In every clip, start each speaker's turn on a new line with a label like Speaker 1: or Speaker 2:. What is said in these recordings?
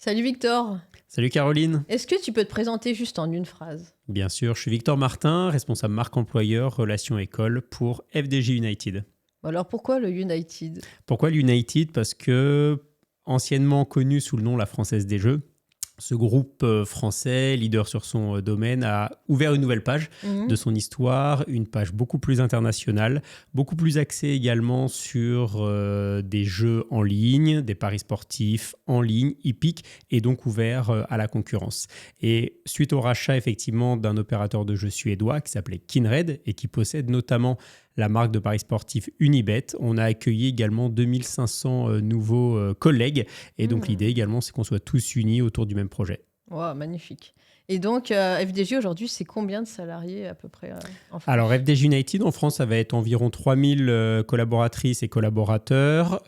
Speaker 1: Salut Victor,
Speaker 2: Salut Caroline.
Speaker 1: est-ce que tu peux te présenter juste en une phrase?
Speaker 2: Bien sûr, je suis Victor Martin, responsable marque employeur, relations école pour FDJ United.
Speaker 1: Alors pourquoi le United?
Speaker 2: Pourquoi l'United? Parce que, anciennement connu sous le nom La Française des Jeux, ce groupe français, leader sur son domaine, a ouvert une nouvelle page de son histoire, une page beaucoup plus internationale, beaucoup plus axée également sur des jeux en ligne, des paris sportifs en ligne, hippiques, et donc ouvert à la concurrence. Et suite au rachat effectivement d'un opérateur de jeux suédois qui s'appelait Kindred et qui possède notamment la marque de paris sportifs Unibet, on a accueilli également 2500 nouveaux collègues. Et donc l'idée également, c'est qu'on soit tous unis autour du même projet.
Speaker 1: Wow, magnifique. Et donc FDJ aujourd'hui, c'est combien de salariés à peu près en France?
Speaker 2: Alors FDJ United en France, ça va être environ 3000 collaboratrices et collaborateurs,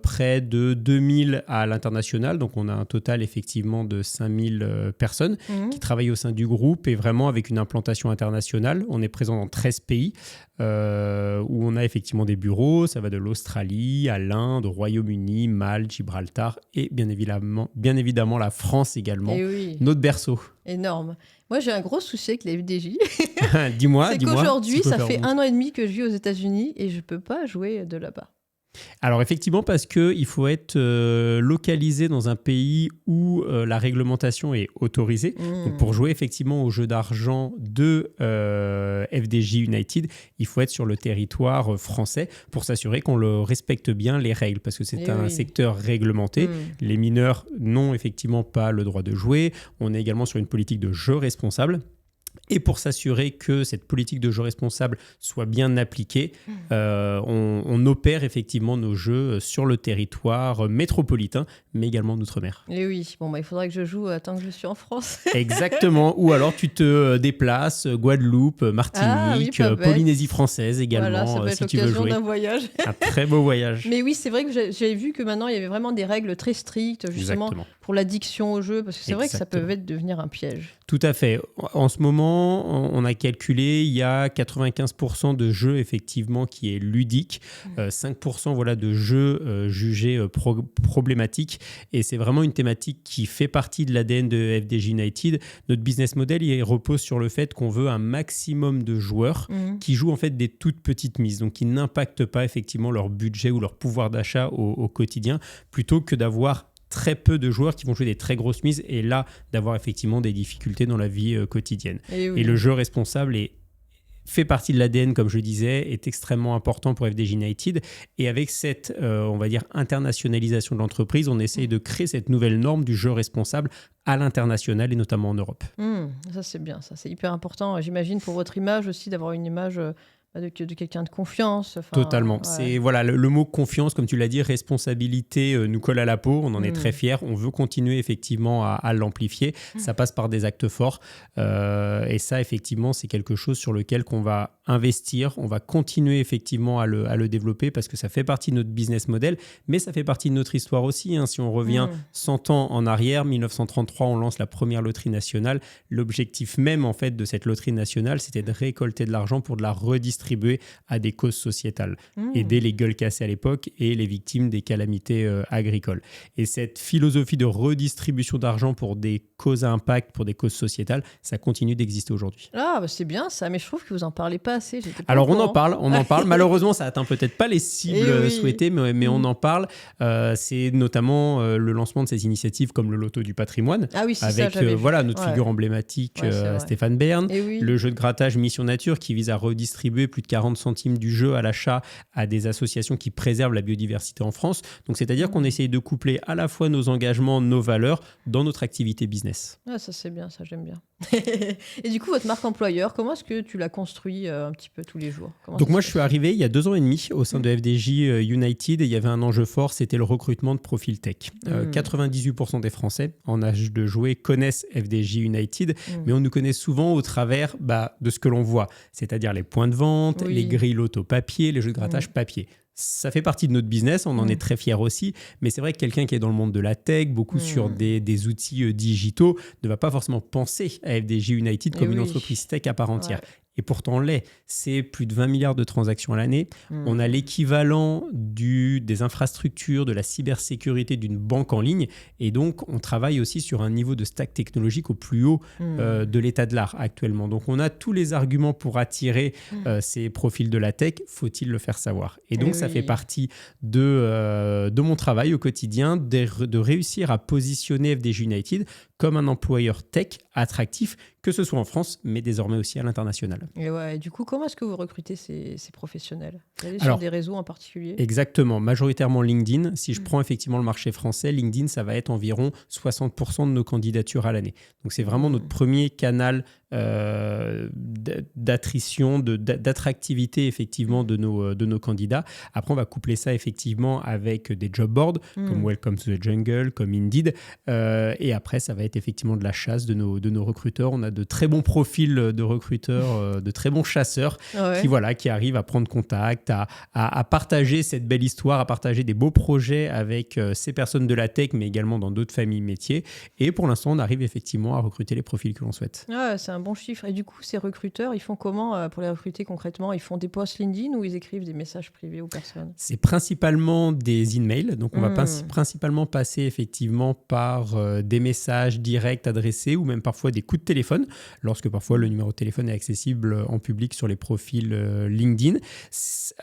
Speaker 2: près de 2000 à l'international. Donc on a un total effectivement de 5000 personnes qui travaillent au sein du groupe et vraiment avec une implantation internationale. On est présent dans 13 pays où on a effectivement des bureaux. Ça va de l'Australie à l'Inde, au Royaume-Uni, Malte, Gibraltar et bien évidemment la France également, notre berceau.
Speaker 1: Énorme. Moi, j'ai un gros souci avec les FDJ.
Speaker 2: Dis-moi.
Speaker 1: C'est qu'aujourd'hui, ça fait 1 an et demi que je vis aux États-Unis et je ne peux pas jouer de là-bas.
Speaker 2: Alors effectivement, parce qu'il faut être localisé dans un pays où la réglementation est autorisée. Donc pour jouer effectivement au jeu d'argent de FDJ United, il faut être sur le territoire français pour s'assurer qu'on le respecte bien les règles, parce que c'est un secteur réglementé. Les mineurs n'ont effectivement pas le droit de jouer. On est également sur une politique de jeu responsable. Et pour s'assurer que cette politique de jeu responsable soit bien appliquée, on opère effectivement nos jeux sur le territoire métropolitain, mais également d'outre-mer.
Speaker 1: Et oui, il faudrait que je joue tant que je suis en France.
Speaker 2: Exactement, ou alors tu te déplaces, Guadeloupe, Martinique, Polynésie française également,
Speaker 1: voilà, ça peut être
Speaker 2: si tu veux jouer.
Speaker 1: d'un voyage.
Speaker 2: Un très beau voyage.
Speaker 1: Mais oui, c'est vrai que j'avais vu que maintenant, il y avait vraiment des règles très strictes, justement, pour l'addiction au jeu, parce que c'est vrai que ça peut devenir un piège.
Speaker 2: Tout à fait. En ce moment, on a calculé, il y a 95% de jeux effectivement qui est ludique, 5% de jeux jugés problématiques. Et c'est vraiment une thématique qui fait partie de l'ADN de FDJ United. Notre business model, il repose sur le fait qu'on veut un maximum de joueurs qui jouent en fait des toutes petites mises, donc qui n'impactent pas effectivement leur budget ou leur pouvoir d'achat au quotidien, plutôt que d'avoir très peu de joueurs qui vont jouer des très grosses mises et là d'avoir effectivement des difficultés dans la vie quotidienne. Et le jeu responsable fait partie de l'ADN, comme je disais, est extrêmement important pour FDJ United. Et avec cette, on va dire, internationalisation de l'entreprise, on essaye de créer cette nouvelle norme du jeu responsable à l'international et notamment en Europe.
Speaker 1: Ça, c'est bien. Ça, c'est hyper important. J'imagine pour votre image aussi d'avoir une image de quelqu'un de confiance.
Speaker 2: Totalement. Ouais. C'est le mot confiance, comme tu l'as dit, responsabilité nous colle à la peau. On en est très fiers. On veut continuer effectivement à l'amplifier. Ça passe par des actes forts. Et ça, effectivement, c'est quelque chose sur lequel qu'on va investir. On va continuer effectivement à le développer parce que ça fait partie de notre business model, mais ça fait partie de notre histoire aussi. Si on revient 100 ans en arrière, 1933, on lance la première loterie nationale. L'objectif même en fait de cette loterie nationale, c'était de récolter de l'argent pour de la redistribuer à des causes sociétales, aider les gueules cassées à l'époque et les victimes des calamités agricoles. Et cette philosophie de redistribution d'argent pour des causes à impact, pour des causes sociétales, ça continue d'exister aujourd'hui.
Speaker 1: Ah, c'est bien ça, mais je trouve que vous en parlez pas assez.
Speaker 2: Alors on en parle. Malheureusement, ça atteint peut-être pas les cibles souhaitées, mais on en parle. C'est notamment le lancement de ces initiatives comme le Loto du patrimoine, avec
Speaker 1: ça,
Speaker 2: notre figure emblématique Stéphane Bern, le jeu de grattage Mission Nature qui vise à redistribuer plus de 40 centimes du jeu à l'achat à des associations qui préservent la biodiversité en France. Donc, c'est-à-dire qu'on essaye de coupler à la fois nos engagements, nos valeurs dans notre activité business.
Speaker 1: Ah, ça, c'est bien, ça, j'aime bien. Et du coup, votre marque employeur, comment est-ce que tu la construis un petit peu tous les jours?
Speaker 2: Donc, moi, je suis arrivé il y a 2 ans et demi au sein de FDJ United et il y avait un enjeu fort, c'était le recrutement de profils tech. 98% des Français en âge de jouer connaissent FDJ United, mais on nous connaît souvent au travers de ce que l'on voit, c'est-à-dire les points de vente, les grilles loto papier, les jeux de grattage papier. Ça fait partie de notre business, on en est très fiers aussi, mais c'est vrai que quelqu'un qui est dans le monde de la tech, beaucoup sur des outils digitaux, ne va pas forcément penser à FDJ United comme une entreprise tech à part entière. et pourtant on l'est. C'est plus de 20 milliards de transactions à l'année. On a l'équivalent des infrastructures, de la cybersécurité d'une banque en ligne, et donc on travaille aussi sur un niveau de stack technologique au plus haut de l'état de l'art actuellement. Donc on a tous les arguments pour attirer ces profils de la tech, faut-il le faire savoir. Et donc ça fait partie de mon travail au quotidien, de réussir à positionner FDJ United comme un employeur tech attractif, que ce soit en France, mais désormais aussi à l'international.
Speaker 1: Et du coup, comment est-ce que vous recrutez ces professionnels ? Vous allez sur des réseaux en particulier ?
Speaker 2: Exactement, majoritairement LinkedIn. Si je prends effectivement le marché français, LinkedIn, ça va être environ 60% de nos candidatures à l'année. Donc c'est vraiment notre premier canal d'attrition, d'attractivité effectivement de nos candidats. Après, on va coupler ça effectivement avec des job boards comme Welcome to the Jungle, comme Indeed. Et après, ça va être effectivement de la chasse de nos recruteurs. On a de très bons profils de recruteurs, de très bons chasseurs qui arrivent à prendre contact, à partager cette belle histoire, à partager des beaux projets avec ces personnes de la tech, mais également dans d'autres familles métiers. Et pour l'instant, on arrive effectivement à recruter les profils que l'on souhaite.
Speaker 1: C'est un bon chiffre. Et du coup, ces recruteurs, ils font comment pour les recruter concrètement ? Ils font des posts LinkedIn ou ils écrivent des messages privés aux personnes ?
Speaker 2: C'est principalement des emails. Donc, on va principalement passer effectivement par des messages directs adressés ou même parfois des coups de téléphone, lorsque parfois le numéro de téléphone est accessible en public sur les profils LinkedIn.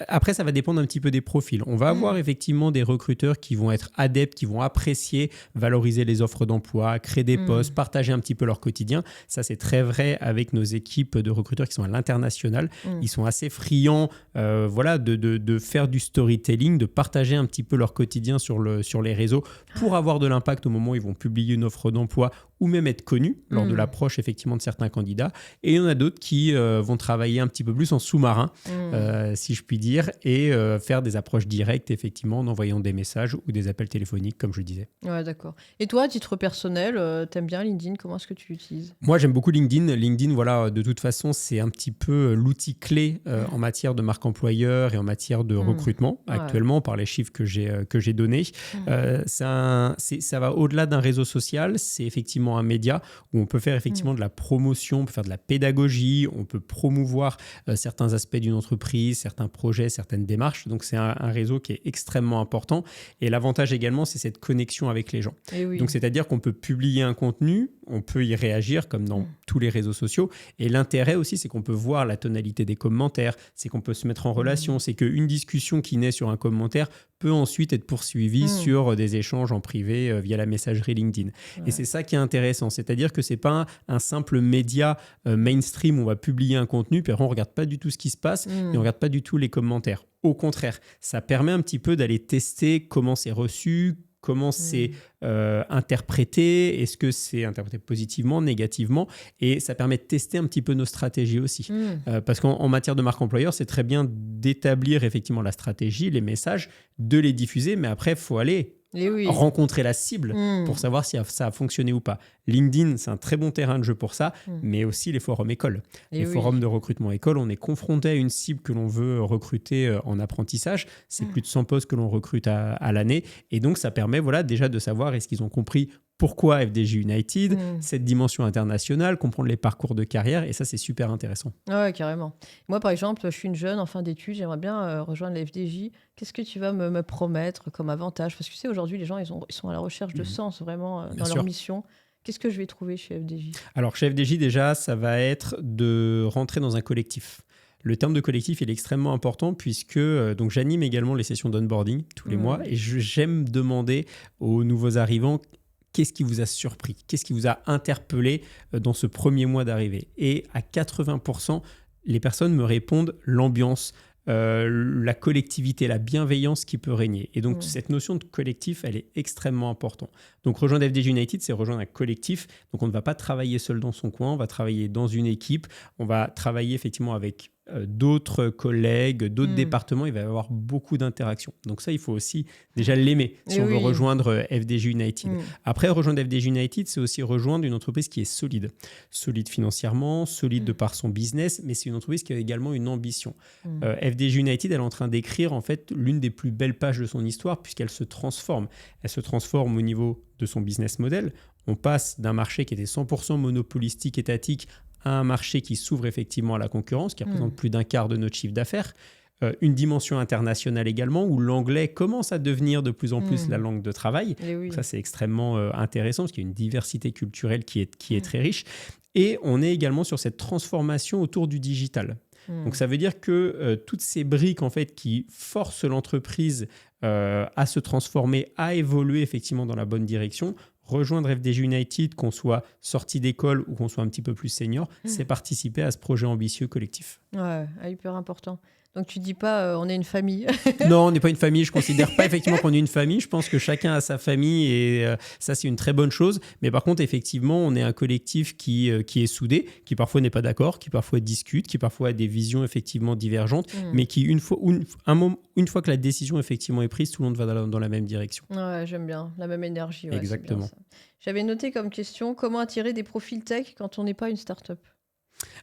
Speaker 2: Après, ça va dépendre un petit peu des profils. On va avoir effectivement des recruteurs qui vont être adeptes, qui vont apprécier, valoriser les offres d'emploi, créer des posts, partager un petit peu leur quotidien. Ça, c'est très vrai avec nos équipes de recruteurs qui sont à l'international. Ils sont assez friands de faire du storytelling, de partager un petit peu leur quotidien sur les réseaux pour avoir de l'impact au moment où ils vont publier une offre d'emploi ou même être connus lors de l'approche effectivement de certains candidats. Et il y en a d'autres qui vont travailler un petit peu plus en sous-marin, si je puis dire, et faire des approches directes effectivement en envoyant des messages ou des appels téléphoniques, comme je le disais.
Speaker 1: Ouais, d'accord. Et toi, à titre personnel, t'aimes bien LinkedIn ? Comment est-ce que tu l'utilises ?
Speaker 2: Moi, j'aime beaucoup LinkedIn. LinkedIn, voilà, de toute façon, c'est un petit peu l'outil clé en matière de marque employeur et en matière de recrutement actuellement, par les chiffres que j'ai donnés. Ça va au-delà d'un réseau social. C'est effectivement un média où on peut faire effectivement de la promotion, on peut faire de la pédagogie, on peut promouvoir certains aspects d'une entreprise, certains projets, certaines démarches. Donc, c'est un réseau qui est extrêmement important. Et l'avantage également, c'est cette connexion avec les gens. Donc, c'est-à-dire qu'on peut publier un contenu, on peut y réagir comme dans tous les réseaux sociaux. Et l'intérêt aussi, c'est qu'on peut voir la tonalité des commentaires, c'est qu'on peut se mettre en relation, c'est qu'une discussion qui naît sur un commentaire peut ensuite être poursuivie sur des échanges en privé via la messagerie LinkedIn. Et c'est ça qui est intéressant, c'est-à-dire que c'est pas un simple média mainstream où on va publier un contenu, puis après on regarde pas du tout ce qui se passe et on regarde pas du tout les commentaires. Au contraire, ça permet un petit peu d'aller tester comment c'est reçu, comment c'est interprété, est-ce que c'est interprété positivement, négativement, et ça permet de tester un petit peu nos stratégies aussi. Parce qu'en matière de marque employeur, c'est très bien d'établir effectivement la stratégie, les messages, de les diffuser, mais après, il faut aller rencontrer la cible pour savoir si ça a fonctionné ou pas. LinkedIn, c'est un très bon terrain de jeu pour ça, mais aussi les forums écoles. Les forums de recrutement école, on est confronté à une cible que l'on veut recruter en apprentissage. C'est plus de 100 postes que l'on recrute à l'année. Et donc, ça permet déjà de savoir est-ce qu'ils ont compris pourquoi FDJ United, cette dimension internationale, comprendre les parcours de carrière, et ça, c'est super intéressant.
Speaker 1: Ouais, carrément. Moi, par exemple, je suis une jeune en fin d'études, j'aimerais bien rejoindre la FDJ. Qu'est-ce que tu vas me promettre comme avantage ? Parce que tu sais, aujourd'hui, les gens, ils sont à la recherche de sens, vraiment, dans leur mission. Qu'est-ce que je vais trouver chez FDJ ? Alors,
Speaker 2: chez FDJ, déjà, ça va être de rentrer dans un collectif. Le terme de collectif, il est extrêmement important puisque donc j'anime également les sessions d'onboarding tous les mois et j'aime demander aux nouveaux arrivants qu'est-ce qui vous a surpris, qu'est-ce qui vous a interpellé dans ce premier mois d'arrivée. Et à 80%, les personnes me répondent l'ambiance, la collectivité, la bienveillance qui peut régner. Et donc, cette notion de collectif, elle est extrêmement importante. Donc, rejoindre FDJ United, c'est rejoindre un collectif. Donc, on ne va pas travailler seul dans son coin, on va travailler dans une équipe, on va travailler effectivement avec d'autres collègues, d'autres départements, il va y avoir beaucoup d'interactions. Donc ça, il faut aussi déjà l'aimer si on veut rejoindre FDJ United. Après, rejoindre FDJ United, c'est aussi rejoindre une entreprise qui est solide. Solide financièrement, solide de par son business, mais c'est une entreprise qui a également une ambition. FDJ United, elle est en train d'écrire en fait l'une des plus belles pages de son histoire puisqu'elle se transforme. Elle se transforme au niveau de son business model. On passe d'un marché qui était 100% monopolistique, étatique, à un marché qui s'ouvre effectivement à la concurrence, qui représente plus d'un quart de notre chiffre d'affaires. Une dimension internationale également, où l'anglais commence à devenir de plus en plus la langue de travail.
Speaker 1: Oui.
Speaker 2: Donc ça, c'est extrêmement intéressant, parce qu'il y a une diversité culturelle qui est très riche. Et on est également sur cette transformation autour du digital. Donc ça veut dire que toutes ces briques en fait, qui forcent l'entreprise à se transformer, à évoluer effectivement dans la bonne direction, rejoindre FDJ United, qu'on soit sorti d'école ou qu'on soit un petit peu plus senior, c'est participer à ce projet ambitieux collectif.
Speaker 1: Ouais, hyper important. Donc tu dis pas on est une famille.
Speaker 2: Non, on n'est pas une famille. Je considère pas effectivement qu'on est une famille. Je pense que chacun a sa famille et ça c'est une très bonne chose. Mais par contre effectivement on est un collectif qui est soudé, qui parfois n'est pas d'accord, qui parfois discute, qui parfois a des visions effectivement divergentes, mais qui une fois que la décision effectivement est prise, tout le monde va dans la même direction.
Speaker 1: Ouais, j'aime bien la même énergie. Ouais,
Speaker 2: exactement.
Speaker 1: J'avais noté comme question comment attirer des profils tech quand on n'est pas une start-up.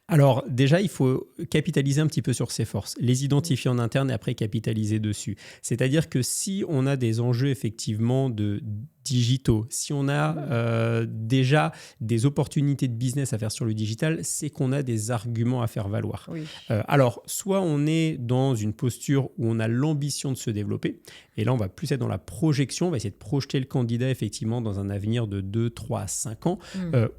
Speaker 2: Alors déjà, il faut capitaliser un petit peu sur ses forces, les identifier en interne et après capitaliser dessus. C'est-à-dire que si on a des enjeux effectivement de digitaux, si on a déjà des opportunités de business à faire sur le digital, c'est qu'on a des arguments à faire valoir.
Speaker 1: Oui.
Speaker 2: Alors, soit on est dans une posture où on a l'ambition de se développer, et là on va plus être dans la projection, on va essayer de projeter le candidat effectivement dans un avenir de 2, 3, 5 ans,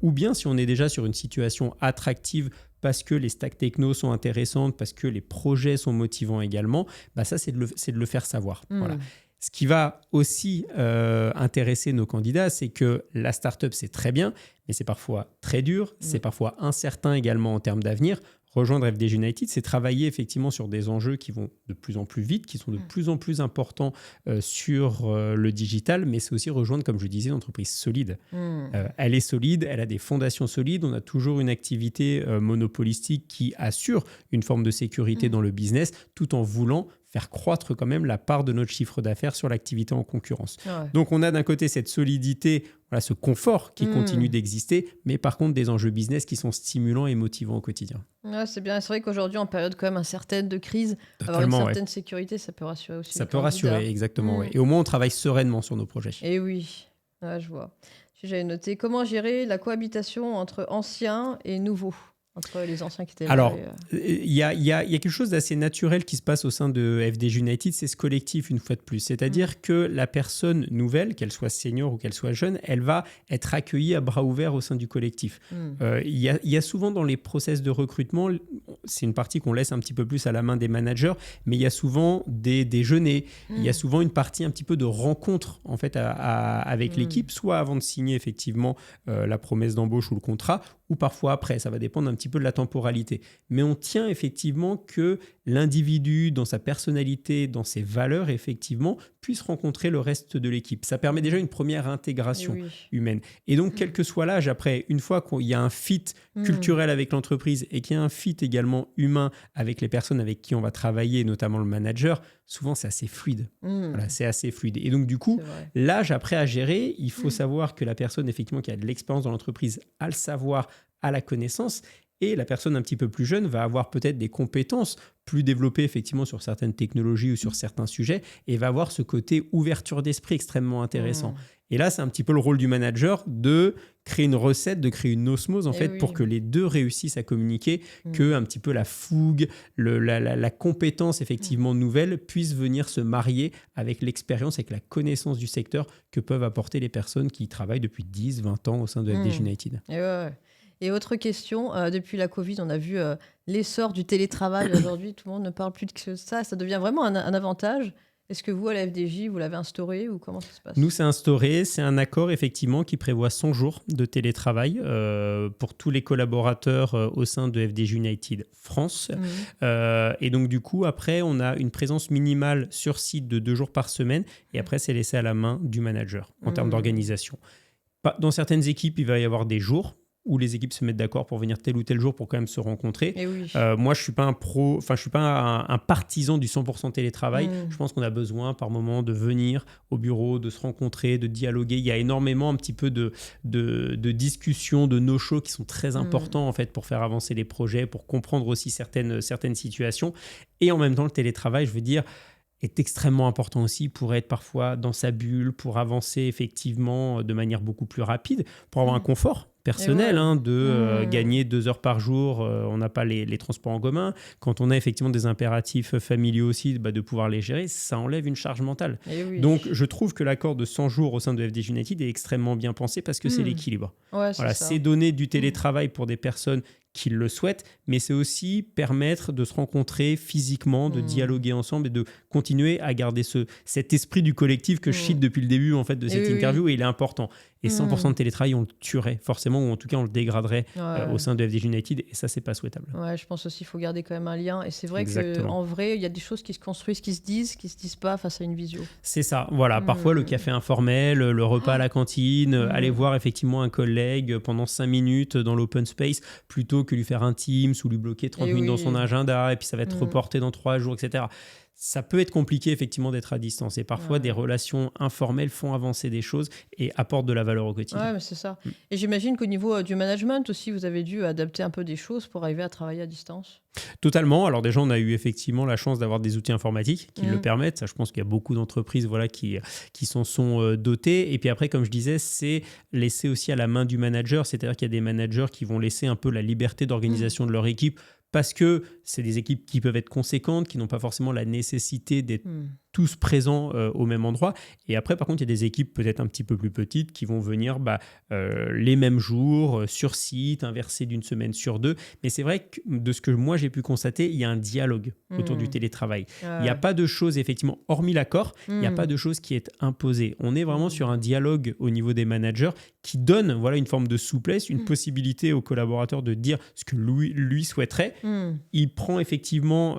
Speaker 2: ou bien si on est déjà sur une situation attractive parce que les stacks techno sont intéressantes, parce que les projets sont motivants également, bah ça c'est de le faire savoir. Voilà. Ce qui va aussi intéresser nos candidats, c'est que la startup, c'est très bien, mais c'est parfois très dur, c'est parfois incertain également en termes d'avenir. Rejoindre FDJ United, c'est travailler effectivement sur des enjeux qui vont de plus en plus vite, qui sont de plus en plus importants sur le digital, mais c'est aussi rejoindre, comme je disais, une entreprise solide. Elle est solide, elle a des fondations solides, on a toujours une activité monopolistique qui assure une forme de sécurité dans le business, tout en voulant faire croître quand même la part de notre chiffre d'affaires sur l'activité en concurrence. Ouais. Donc, on a d'un côté cette solidité, voilà, ce confort qui continue d'exister, mais par contre, des enjeux business qui sont stimulants et motivants au quotidien.
Speaker 1: Ouais, c'est bien. C'est vrai qu'aujourd'hui, en période quand même incertaine de crise, avoir une certaine sécurité, ça peut rassurer aussi.
Speaker 2: Ça peut rassurer, exactement. Ouais. Et au moins, on travaille sereinement sur nos projets.
Speaker 1: Et oui, ouais, je vois. J'avais noté comment gérer la cohabitation entre anciens et nouveaux. Entre les anciens qui étaient là.
Speaker 2: Alors, il y a quelque chose d'assez naturel qui se passe au sein de FDJ United, c'est ce collectif une fois de plus. C'est-à-dire que la personne nouvelle, qu'elle soit senior ou qu'elle soit jeune, elle va être accueillie à bras ouverts au sein du collectif. Il y a souvent dans les process de recrutement, c'est une partie qu'on laisse un petit peu plus à la main des managers, mais il y a souvent des déjeuners, il y a souvent une partie un petit peu de rencontre en fait, avec l'équipe, soit avant de signer effectivement la promesse d'embauche ou le contrat, ou parfois après, ça va dépendre un petit peu de la temporalité. Mais on tient effectivement que l'individu, dans sa personnalité, dans ses valeurs, effectivement, puisse rencontrer le reste de l'équipe. Ça permet déjà une première intégration humaine. Et donc, quel que soit l'âge, après, une fois qu'il y a un fit culturel avec l'entreprise et qu'il y a un fit également humain avec les personnes avec qui on va travailler, notamment le manager, souvent c'est assez fluide. Voilà, c'est assez fluide. Et donc, du coup, l'âge après à gérer, il faut savoir que la personne, effectivement, qui a de l'expérience dans l'entreprise, a le savoir, a la connaissance. Et la personne un petit peu plus jeune va avoir peut-être des compétences plus développées effectivement sur certaines technologies ou sur certains sujets et va avoir ce côté ouverture d'esprit extrêmement intéressant. Et là, c'est un petit peu le rôle du manager de créer une recette, de créer une osmose en fait pour que les deux réussissent à communiquer, que un petit peu la fougue, la compétence effectivement nouvelle puisse venir se marier avec l'expérience, avec la connaissance du secteur que peuvent apporter les personnes qui travaillent depuis 10, 20 ans au sein de FDJ United.
Speaker 1: Et autre question, depuis la Covid, on a vu l'essor du télétravail. Aujourd'hui, tout le monde ne parle plus de ça. Ça devient vraiment un avantage. Est-ce que vous, à la FDJ, vous l'avez instauré ou comment ça se passe ?
Speaker 2: Nous, c'est instauré. C'est un accord, effectivement, qui prévoit 100 jours de télétravail pour tous les collaborateurs au sein de FDJ United France. Et donc, du coup, après, on a une présence minimale sur site de 2 jours par semaine. Et après, c'est laissé à la main du manager en termes d'organisation. Dans certaines équipes, il va y avoir des jours où les équipes se mettent d'accord pour venir tel ou tel jour pour quand même se rencontrer. Moi, je suis pas un partisan du 100% télétravail. Je pense qu'on a besoin par moment de venir au bureau, de se rencontrer, de dialoguer. Il y a énormément un petit peu de discussions, de no-show qui sont très importants en fait pour faire avancer les projets, pour comprendre aussi certaines situations. Et en même temps, le télétravail, je veux dire, est extrêmement important aussi pour être parfois dans sa bulle, pour avancer effectivement de manière beaucoup plus rapide, pour avoir un confort. personnel, gagner 2 heures par jour, on n'a pas les transports en commun. Quand on a effectivement des impératifs familiaux aussi, de pouvoir les gérer, ça enlève une charge mentale. Donc, je trouve que l'accord de 100 jours au sein de FDJ United est extrêmement bien pensé parce que c'est l'équilibre. C'est donner du télétravail pour des personnes qui le souhaitent, mais c'est aussi permettre de se rencontrer physiquement, de dialoguer ensemble et de continuer à garder cet esprit du collectif que je cite depuis le début en fait, de cette interview, et il est important. Et 100% de télétravail, on le tuerait forcément, ou en tout cas on le dégraderait au sein de FDJ United, et ça, c'est pas souhaitable.
Speaker 1: Ouais, je pense aussi qu'il faut garder quand même un lien, et c'est vrai qu'en vrai, il y a des choses qui se construisent, qui se disent pas face à une visio. C'est
Speaker 2: ça, voilà. Parfois, le café informel, le repas à la cantine, aller voir effectivement un collègue pendant 5 minutes dans l'open space, plutôt que lui faire un Teams ou lui bloquer 30 minutes dans son agenda, et puis ça va être reporté dans 3 jours, etc. Ça peut être compliqué effectivement d'être à distance, et parfois des relations informelles font avancer des choses et apportent de la valeur au quotidien.
Speaker 1: Ouais, mais c'est ça. Et j'imagine qu'au niveau du management aussi, vous avez dû adapter un peu des choses pour arriver à travailler à distance.
Speaker 2: Totalement. Alors déjà, on a eu effectivement la chance d'avoir des outils informatiques qui le permettent. Ça, je pense qu'il y a beaucoup d'entreprises qui s'en sont dotées. Et puis après, comme je disais, c'est laisser aussi à la main du manager. C'est-à-dire qu'il y a des managers qui vont laisser un peu la liberté d'organisation de leur équipe, parce que c'est des équipes qui peuvent être conséquentes, qui n'ont pas forcément la nécessité d'être tous présents au même endroit. Et après, par contre, il y a des équipes peut-être un petit peu plus petites qui vont venir les mêmes jours, sur site, inversés d'une semaine sur 2. Mais c'est vrai que de ce que moi j'ai pu constater, il y a un dialogue autour du télétravail. Il n'y a pas de chose, effectivement, hormis l'accord, il n'y a pas de chose qui est imposée. On est vraiment sur un dialogue au niveau des managers qui donne une forme de souplesse, une possibilité aux collaborateurs de dire ce que lui souhaiterait. Il prend effectivement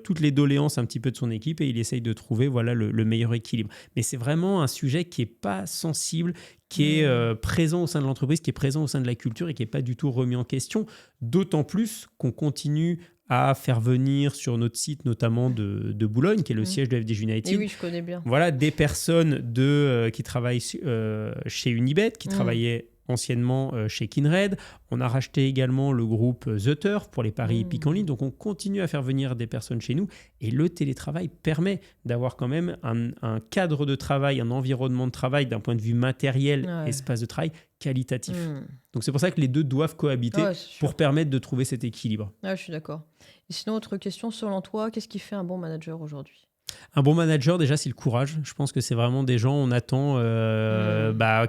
Speaker 2: toutes les doléances un petit peu de son équipe et il essaye de trouver le meilleur équilibre. Mais c'est vraiment un sujet qui n'est pas sensible, qui est présent au sein de l'entreprise, qui est présent au sein de la culture et qui n'est pas du tout remis en question. D'autant plus qu'on continue à faire venir sur notre site, notamment de Boulogne, qui est le siège de FDJ United.
Speaker 1: Et oui, je connais bien.
Speaker 2: Voilà, des personnes qui travaillent chez Unibet, qui travaillaient anciennement chez Kindred. On a racheté également le groupe The Turf pour les paris hippiques en ligne. Donc, on continue à faire venir des personnes chez nous. Et le télétravail permet d'avoir quand même un cadre de travail, un environnement de travail d'un point de vue matériel, espace de travail qualitatif. Donc, c'est pour ça que les deux doivent cohabiter pour permettre de trouver cet équilibre.
Speaker 1: Je suis d'accord. Et sinon, autre question, selon toi, qu'est-ce qui fait un bon manager aujourd'hui ?
Speaker 2: Un bon manager, déjà, c'est le courage. Je pense que c'est vraiment des gens, on attend,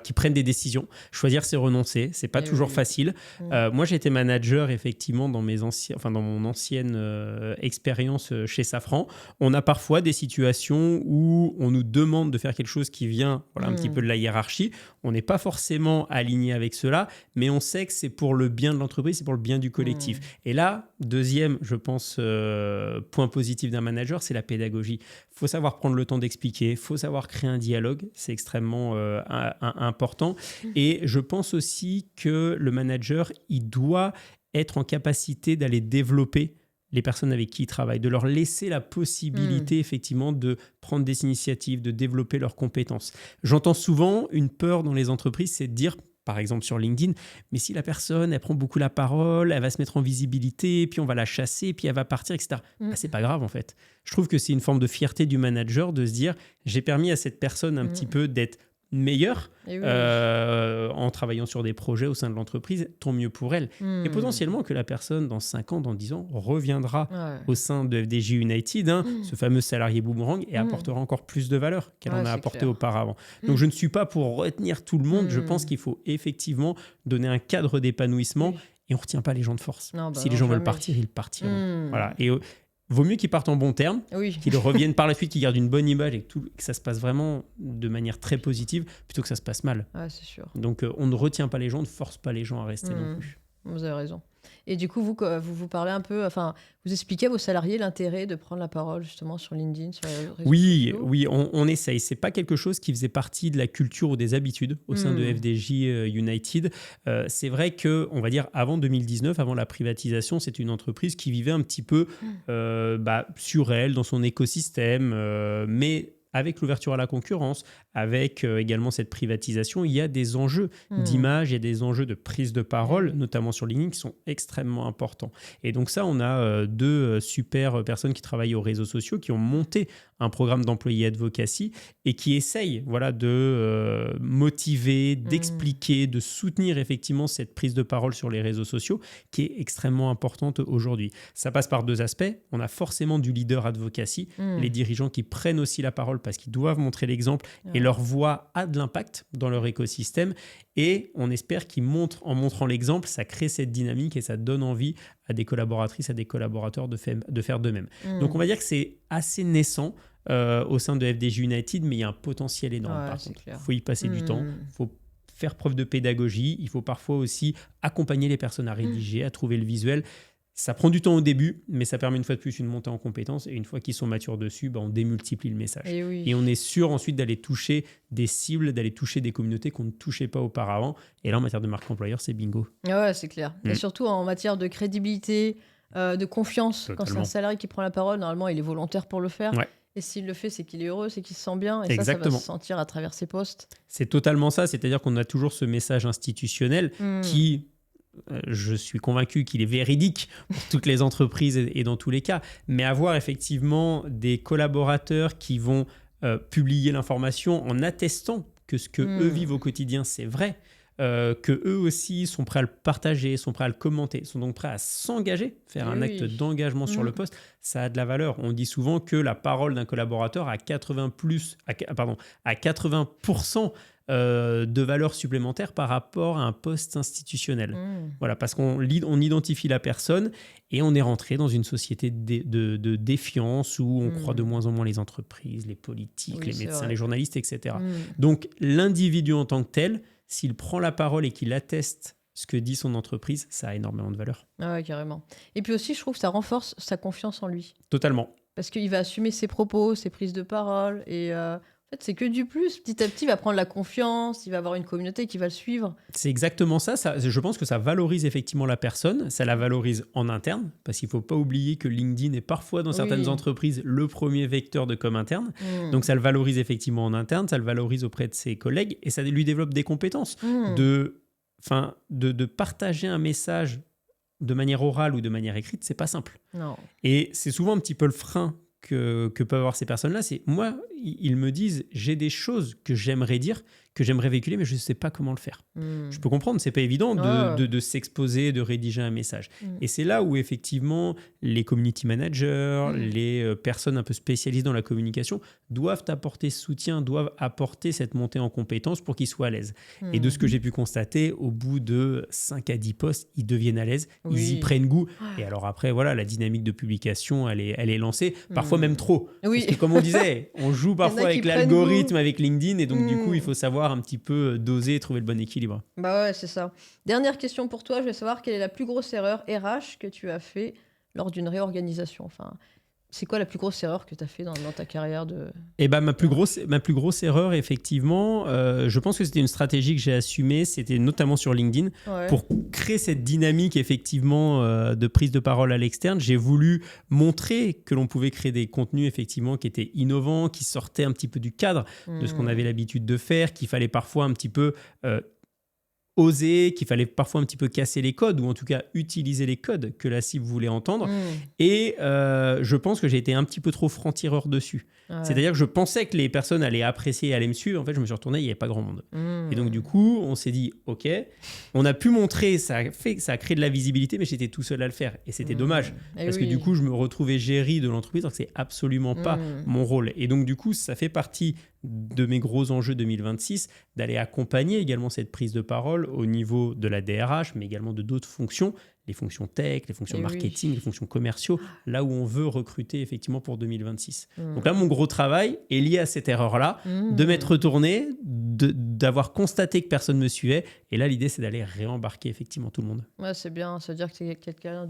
Speaker 2: qui prennent des décisions. Choisir, c'est renoncer. C'est pas toujours facile. Moi, j'ai été manager, effectivement, dans mon ancienne expérience chez Safran. On a parfois des situations où on nous demande de faire quelque chose qui vient un petit peu de la hiérarchie. On n'est pas forcément aligné avec cela, mais on sait que c'est pour le bien de l'entreprise, c'est pour le bien du collectif. Et là, deuxième, je pense, point positif d'un manager, c'est la pédagogie. Il faut savoir prendre le temps d'expliquer, il faut savoir créer un dialogue, c'est extrêmement important. Et je pense aussi que le manager, il doit être en capacité d'aller développer les personnes avec qui il travaille, de leur laisser la possibilité effectivement de prendre des initiatives, de développer leurs compétences. J'entends souvent une peur dans les entreprises, c'est de dire, par exemple sur LinkedIn, mais si la personne, elle prend beaucoup la parole, elle va se mettre en visibilité, puis on va la chasser, puis elle va partir, etc. C'est pas grave en fait. Je trouve que c'est une forme de fierté du manager de se dire, j'ai permis à cette personne un petit peu d'être meilleure en travaillant sur des projets au sein de l'entreprise, tant mieux pour elle. Et potentiellement que la personne, dans 5 ans, dans 10 ans, reviendra au sein de FDJ United, ce fameux salarié boomerang, et apportera encore plus de valeur qu'elle en a apporté auparavant. Donc, je ne suis pas pour retenir tout le monde. Je pense qu'il faut effectivement donner un cadre d'épanouissement et on ne retient pas les gens de force. Si les gens veulent partir, ils partiront. Voilà. Et vaut mieux qu'ils partent en bons termes, qu'ils reviennent par la suite, qu'ils gardent une bonne image et que ça se passe vraiment de manière très positive plutôt que ça se passe mal.
Speaker 1: C'est sûr.
Speaker 2: Donc, on ne retient pas les gens, on ne force pas les gens à rester non plus.
Speaker 1: Vous avez raison. Et du coup, vous parlez un peu, vous expliquez à vos salariés l'intérêt de prendre la parole justement sur LinkedIn, sur les réseaux sociaux.
Speaker 2: Oui, on essaye. C'est pas quelque chose qui faisait partie de la culture ou des habitudes au sein de FDJ United. C'est vrai que, on va dire, avant 2019, avant la privatisation, c'est une entreprise qui vivait un petit peu sur elle, dans son écosystème, mais avec l'ouverture à la concurrence, avec également cette privatisation, il y a des enjeux d'image, il y a des enjeux de prise de parole, notamment sur LinkedIn, qui sont extrêmement importants. Et donc ça, on a deux super personnes qui travaillent aux réseaux sociaux, qui ont monté un programme d'employé advocacy et qui essayent de motiver, d'expliquer, de soutenir effectivement cette prise de parole sur les réseaux sociaux qui est extrêmement importante aujourd'hui. Ça passe par deux aspects. On a forcément du leader advocacy, les dirigeants qui prennent aussi la parole parce qu'ils doivent montrer l'exemple et leur voix a de l'impact dans leur écosystème. Et on espère qu'en montrant l'exemple, ça crée cette dynamique et ça donne envie à des collaboratrices, à des collaborateurs de faire de même. Donc on va dire que c'est assez naissant au sein de FDJ United, mais il y a un potentiel énorme par contre. Il faut y passer du temps, il faut faire preuve de pédagogie, il faut parfois aussi accompagner les personnes à rédiger, à trouver le visuel. Ça prend du temps au début, mais ça permet une fois de plus une montée en compétences. Et une fois qu'ils sont matures dessus, on démultiplie le message. Et on est sûr ensuite d'aller toucher des cibles, d'aller toucher des communautés qu'on ne touchait pas auparavant. Et là, en matière de marque employeur, c'est bingo.
Speaker 1: Ouais, c'est clair. Et surtout en matière de crédibilité, de confiance. Totalement. Quand c'est un salarié qui prend la parole, normalement, il est volontaire pour le faire. Ouais. Et s'il le fait, c'est qu'il est heureux, c'est qu'il se sent bien. Et ça va se sentir à travers ses posts.
Speaker 2: C'est totalement ça. C'est-à-dire qu'on a toujours ce message institutionnel qui... je suis convaincu qu'il est véridique pour toutes les entreprises et dans tous les cas, mais avoir effectivement des collaborateurs qui vont publier l'information en attestant que ce que eux vivent au quotidien, c'est vrai, que eux aussi sont prêts à le partager, sont prêts à le commenter, sont donc prêts à s'engager, faire un acte d'engagement sur le poste, ça a de la valeur. On dit souvent que la parole d'un collaborateur a 80% de valeur supplémentaire par rapport à un poste institutionnel. Voilà, parce qu'on identifie la personne et on est rentré dans une société de défiance où on croit de moins en moins les entreprises, les politiques, les médecins, les journalistes, etc. Donc l'individu en tant que tel, s'il prend la parole et qu'il atteste ce que dit son entreprise, ça a énormément de valeur.
Speaker 1: Ah ouais, carrément. Et puis aussi, je trouve que ça renforce sa confiance en lui.
Speaker 2: Totalement.
Speaker 1: Parce qu'il va assumer ses propos, ses prises de parole et... En fait, c'est que du plus. Petit à petit, il va prendre la confiance, il va avoir une communauté qui va le suivre.
Speaker 2: C'est exactement ça. Je pense que ça valorise effectivement la personne, ça la valorise en interne, parce qu'il ne faut pas oublier que LinkedIn est parfois, dans certaines entreprises, le premier vecteur de com interne. Donc, ça le valorise effectivement en interne, ça le valorise auprès de ses collègues, et ça lui développe des compétences de partager un message de manière orale ou de manière écrite, c'est pas simple.
Speaker 1: Non.
Speaker 2: Et c'est souvent un petit peu le frein que peuvent avoir ces personnes-là, c'est moi, ils me disent, j'ai des choses que j'aimerais dire, que j'aimerais véhiculer, mais je ne sais pas comment le faire. Je peux comprendre, c'est pas évident de s'exposer, de rédiger un message. Et c'est là où effectivement les community managers, les personnes un peu spécialisées dans la communication doivent apporter ce soutien, doivent apporter cette montée en compétences pour qu'ils soient à l'aise. Et de ce que j'ai pu constater, au bout de 5 à 10 posts, ils deviennent à l'aise, ils y prennent goût. Et alors après, voilà, la dynamique de publication, elle est lancée, parfois même trop. Parce que comme on disait, on joue parfois avec l'algorithme, avec LinkedIn, et donc du coup, il faut savoir un petit peu doser et trouver le bon équilibre.
Speaker 1: Bah ouais, c'est ça. Dernière question pour toi, je vais savoir quelle est la plus grosse erreur RH que tu as fait lors d'une réorganisation. Enfin, c'est quoi la plus grosse erreur que tu as fait dans ta carrière de...
Speaker 2: Eh ben, ma plus grosse erreur, effectivement, je pense que c'était une stratégie que j'ai assumée, c'était notamment sur LinkedIn. Pour créer cette dynamique, effectivement, de prise de parole à l'externe, j'ai voulu montrer que l'on pouvait créer des contenus, effectivement, qui étaient innovants, qui sortaient un petit peu du cadre de ce qu'on avait l'habitude de faire, qu'il fallait parfois un petit peu... oser, qu'il fallait parfois un petit peu casser les codes ou en tout cas utiliser les codes que la cible voulait entendre. Et je pense que j'ai été un petit peu trop franc-tireur dessus. C'est-à-dire que je pensais que les personnes allaient apprécier et allaient me suivre. En fait, je me suis retourné, il n'y avait pas grand monde. Et donc, du coup, on s'est dit, OK, on a pu montrer, ça a créé de la visibilité, mais j'étais tout seul à le faire. Et c'était dommage. Parce que du coup, je me retrouvais géri de l'entreprise, donc c'est absolument pas mon rôle. Et donc, du coup, ça fait partie de mes gros enjeux 2026, d'aller accompagner également cette prise de parole au niveau de la DRH, mais également de d'autres fonctions, les fonctions tech, les fonctions marketing, les fonctions commerciaux, là où on veut recruter effectivement pour 2026. Donc là, mon gros travail est lié à cette erreur-là, de m'être retourné, d'avoir constaté que personne ne me suivait. Et là, l'idée, c'est d'aller réembarquer effectivement tout le monde.
Speaker 1: Ouais, c'est bien. Ça veut dire que c'est quelqu'un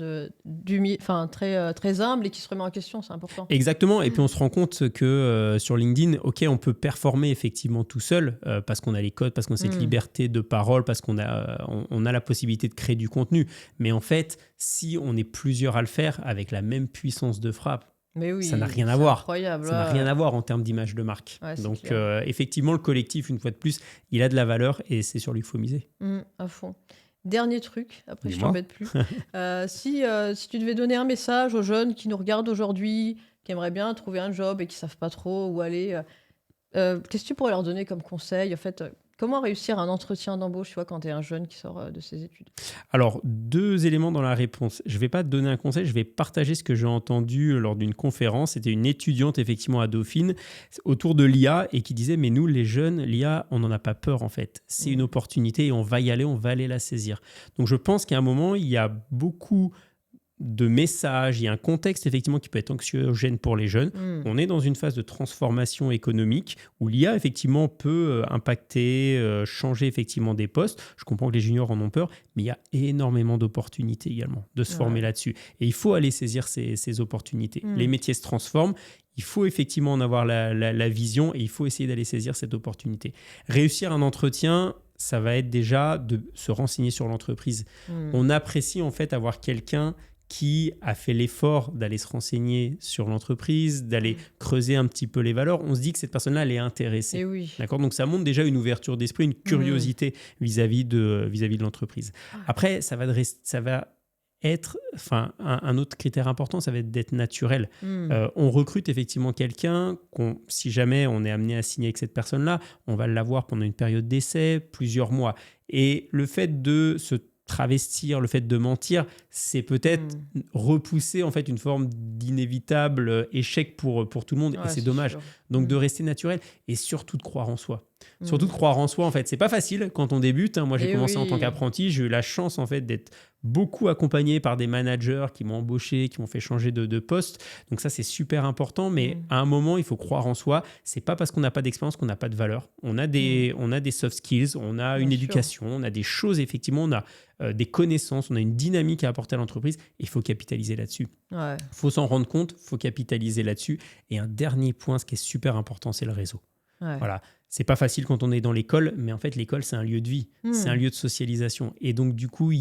Speaker 1: très humble et qui se remet en question, c'est important.
Speaker 2: Exactement. Et puis, on se rend compte que sur LinkedIn, OK, on peut performer effectivement tout seul parce qu'on a les codes, parce qu'on a cette liberté de parole, parce qu'on a la possibilité de créer du contenu. Mais en fait, si on est plusieurs à le faire avec la même puissance de frappe,
Speaker 1: Mais oui,
Speaker 2: ça n'a rien à voir.
Speaker 1: Incroyable.
Speaker 2: Ça n'a rien à voir en termes d'image de marque.
Speaker 1: Ouais,
Speaker 2: donc, effectivement, le collectif, une fois de plus, il a de la valeur et c'est sur lui qu'il faut miser.
Speaker 1: À fond. Dernier truc, après je t'embête plus. Si tu devais donner un message aux jeunes qui nous regardent aujourd'hui, qui aimeraient bien trouver un job et qui ne savent pas trop où aller, qu'est-ce que tu pourrais leur donner comme conseil? En fait, comment réussir un entretien d'embauche, tu vois, quand tu es un jeune qui sort de ses études?
Speaker 2: Alors, 2 éléments dans la réponse. Je ne vais pas te donner un conseil, je vais partager ce que j'ai entendu lors d'une conférence. C'était une étudiante, effectivement, à Dauphine, autour de l'IA, et qui disait, mais nous, les jeunes, l'IA, on n'en a pas peur, en fait. C'est une opportunité et on va y aller, on va aller la saisir. Donc, je pense qu'à un moment, il y a beaucoup de messages, il y a un contexte effectivement qui peut être anxiogène pour les jeunes. On est dans une phase de transformation économique où l'IA effectivement peut impacter, changer effectivement des postes. Je comprends que les juniors en ont peur, mais il y a énormément d'opportunités également de se former là-dessus. Et il faut aller saisir ces opportunités. Les métiers se transforment. Il faut effectivement en avoir la vision et il faut essayer d'aller saisir cette opportunité. Réussir un entretien, ça va être déjà de se renseigner sur l'entreprise. On apprécie en fait avoir quelqu'un qui a fait l'effort d'aller se renseigner sur l'entreprise, d'aller creuser un petit peu les valeurs. On se dit que cette personne-là, elle est intéressée.
Speaker 1: Et oui.
Speaker 2: D'accord ? Donc, ça montre déjà une ouverture d'esprit, une curiosité vis-à-vis de l'entreprise. Après, ça va être, enfin, un autre critère important, ça va être d'être naturel. On recrute effectivement quelqu'un, si jamais on est amené à signer avec cette personne-là, on va l'avoir pendant une période d'essai, plusieurs mois. Et le fait de se travestir, le fait de mentir, c'est peut-être repousser en fait une forme d'inévitable échec pour tout le monde, et c'est dommage. Sûr. Donc de rester naturel et surtout de croire en soi. Surtout de croire en soi, en fait. C'est pas facile quand on débute. Moi, j'ai commencé en tant qu'apprenti. J'ai eu la chance, en fait, d'être beaucoup accompagné par des managers qui m'ont embauché, qui m'ont fait changer de poste. Donc ça, c'est super important. Mais à un moment, il faut croire en soi. C'est pas parce qu'on n'a pas d'expérience qu'on n'a pas de valeur. On a des soft skills, on a une éducation, on a des choses, effectivement, on a des connaissances, on a une dynamique à apporter à l'entreprise. Il faut capitaliser là-dessus. Il faut s'en rendre compte, il faut capitaliser là-dessus. Et un dernier point, ce qui est super important, c'est le réseau. Voilà. C'est pas facile quand on est dans l'école, mais en fait, l'école, c'est un lieu de vie, c'est un lieu de socialisation. Et donc, du coup,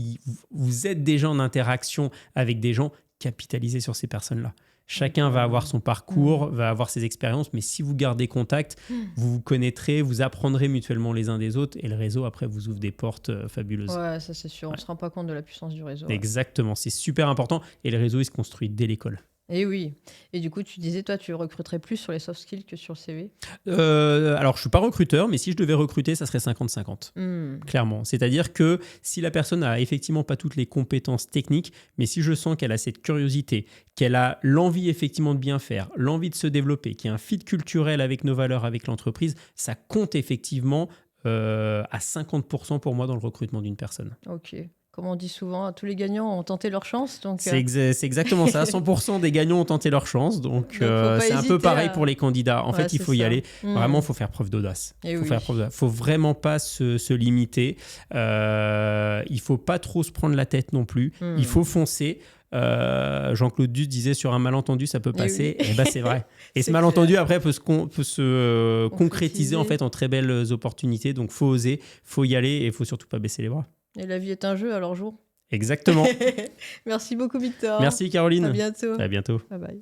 Speaker 2: vous êtes déjà en interaction avec des gens, capitalisés sur ces personnes-là. Chacun va avoir son parcours, va avoir ses expériences, mais si vous gardez contact, vous vous connaîtrez, vous apprendrez mutuellement les uns des autres, et le réseau, après, vous ouvre des portes fabuleuses.
Speaker 1: Ouais, ça c'est sûr, on ne se rend pas compte de la puissance du réseau.
Speaker 2: Exactement, c'est super important, et le réseau, il se construit dès l'école.
Speaker 1: Et oui. Et du coup, tu disais, toi, tu recruterais plus sur les soft skills que sur le CV?
Speaker 2: Alors, je ne suis pas recruteur, mais si je devais recruter, ça serait 50-50. Clairement. C'est-à-dire que si la personne n'a effectivement pas toutes les compétences techniques, mais si je sens qu'elle a cette curiosité, qu'elle a l'envie effectivement de bien faire, l'envie de se développer, qu'il y a un fit culturel avec nos valeurs, avec l'entreprise, ça compte effectivement à 50% pour moi dans le recrutement d'une personne.
Speaker 1: Ok. Comme on dit souvent, tous les gagnants ont tenté leur chance. Donc
Speaker 2: c'est exactement ça. 100% des gagnants ont tenté leur chance. Donc c'est un peu pareil pour les candidats. En fait, il faut y aller. Vraiment, il faut faire preuve d'audace. Il ne faut vraiment pas se limiter. Il ne faut pas trop se prendre la tête non plus. Il faut foncer. Jean-Claude Duss disait sur un malentendu ça peut passer, et c'est vrai. Et ce malentendu après peut se concrétiser en fait en très belles opportunités. Donc faut oser, faut y aller et il faut surtout pas baisser les bras.
Speaker 1: Et la vie est un jeu, alors jour.
Speaker 2: Exactement.
Speaker 1: Merci beaucoup Victor.
Speaker 2: Merci Caroline.
Speaker 1: À bientôt.
Speaker 2: À bientôt.
Speaker 1: Bye bye.